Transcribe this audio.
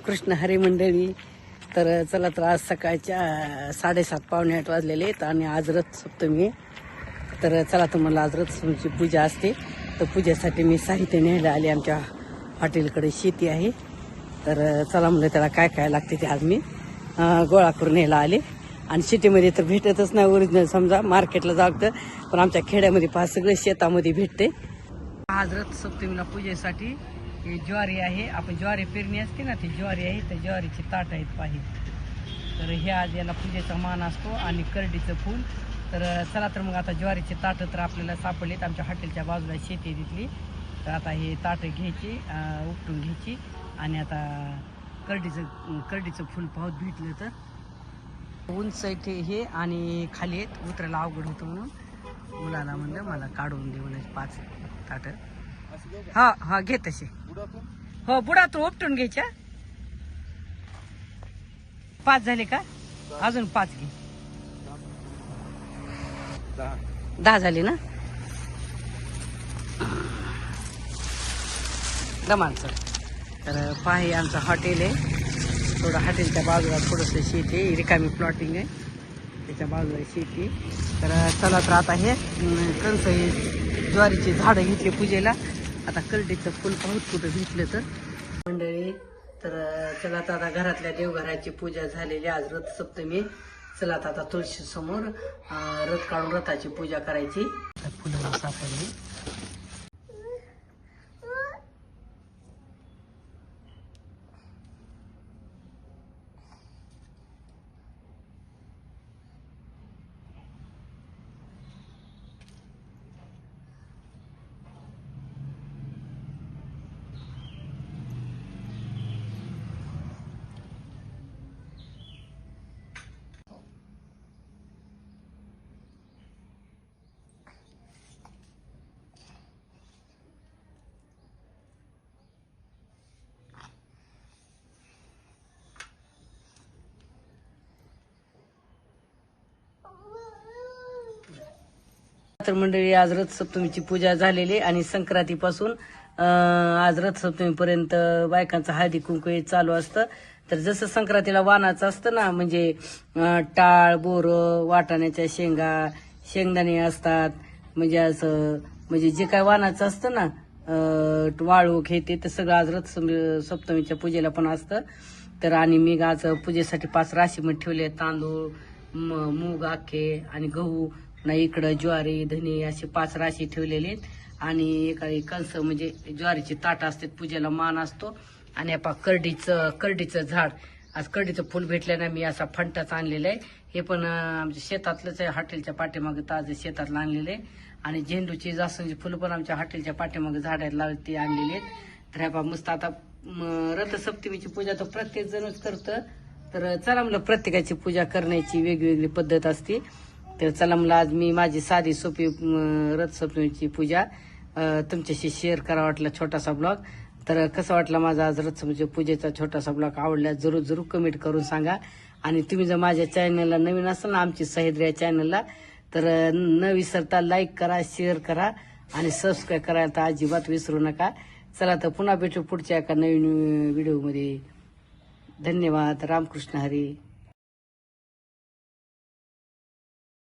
रामकृष्ण हरी मंडळी. तर चला, तर आज सकाळच्या 7:30 पावणे 8 वाजलेले आहेत आणि आज रथ सप्तमी आहे. तर चला, तुम्हाला आज रथ सप्तमीची पूजा असते. तर पूजेसाठी मी साहित्य न्यायला आले. आमच्या हॉटेलकडे शेती आहे. तर चला म्हणलं, त्याला काय काय लागते ते आज मी गोळा करून न्यायला आले. आणि सिटीमध्ये तर भेटतच नाही ओरिजिनल, समजा मार्केटला जावं पण आमच्या खेड्यामध्ये पहा सगळं शेतामध्ये भेटते. आज रथ सप्तमीला पूजेसाठी ही ज्वारी आहे. आपण ज्वारी पेरणी असते ना, ती ज्वारी आहे. तर ज्वारीची ताट आहेत पाहिजे. तर हे आज याला पूजेचा मान असतो. आणि करडीचं फूल. तर चला, तर मग आता ज्वारीचे ताटं तर आपल्याला सापडलेत. आमच्या हॉटेलच्या बाजूला शेती आहे तिथली. तर आता हे ताटं घ्यायची, उपटून घ्यायची. आणि आता करडीचं फूल पाहत भेटलं तर उंच इथे हे आणि खाली आहेत. उतरायला अवघड होतं म्हणून मुलाला म्हणलं मला काढून देऊन 5 ताटं. हा हा, घे तसे. हो, बुडातून उपटून घ्यायच्या. 5 झाले का? अजून 5 घे. 10 झाले ना. दमानचं. तर पाही आमचं हॉटेल आहे. थोडं हॉटेलच्या बाजूला थोडंसं शेती आहे. रिकामी प्लॉटिंग आहे, त्याच्या बाजूला शेती. तर चला, तर आता हे कंस ज्वारीची झाडं घेतली पूजेला. आता करडीचं फुल पाहूत कुठं भेटलं तर मंडळी. तर चला, आता घरातल्या देवघराची पूजा झालेली. आज रथ सप्तमी. चला, आता तुळशी समोर रथ काढून रथाची पूजा करायची. फुलं सापडली. तर मंडळी, आज रथ सप्तमीची पूजा झालेली. आणि संक्रांतीपासून आज रथ सप्तमीपर्यंत बायकांचं हळदी कुंकू चालू असतं. तर जसं संक्रांतीला वाणाचं असतं ना, म्हणजे टाळ, बोरं, वाटाण्याच्या शेंगा, शेंगदाणे असतात. म्हणजे असं, म्हणजे जे काय वाणाचं असतं ना, वाळूक हे ते सगळं आज रथ सप्तमीच्या पूजेला पण असतं. तर आणि मी आज पूजेसाठी 5 राशीमध्ये ठेवले. तांदूळ, मूग अख्खे आणि गहू. नाही, इकडं ज्वारी, धने असे 5 राशी ठेवलेले आहेत. आणि एका कंस म्हणजे ज्वारीची ताट असते, पूजेला मान असतो. आणि आपण करडीचं झाड, आज करडीचं फुल भेटलं ना, मी असा फंटाच आणलेला आहे. हे पण आमच्या शेतातलंच आहे. हॉटेलच्या पाठीमागे ताजं शेतातलं आणलेलं आहे. आणि झेंडूची, जास्वंदीची फुलं पण आमच्या हॉटेलच्या पाठीमागे झाडाला लावली, ती आणलेली आहेत. तर ह्या मस्त आता रथसप्तमीची पूजा तर प्रत्येक जणच करतं. तर चला म्हणलं, प्रत्येकाची पूजा करण्याची वेगवेगळी पद्धत असते. तर चला म्हणलं, आज मी माझी साधी सोपी रथसप्तमीची पूजा तुमच्याशी शेअर करा वाटला, छोटासा ब्लॉग. तर कसा वाटला माझा आज रथसप्तमीच्या पूजेचा छोटासा ब्लॉग? आवडल्यास जरूर कमेंट करून सांगा. आणि तुम्ही जर माझ्या चॅनलला नवीन असाल ना, आमची सह्याद्री चॅनलला, तर न विसरता लाईक करा, शेअर करा आणि सबस्क्राईब करायला तर अजिबात विसरू नका. चला, तर पुन्हा भेटू पुढच्या एका नवीन व्हिडिओमध्ये. धन्यवाद. रामकृष्ण हरी.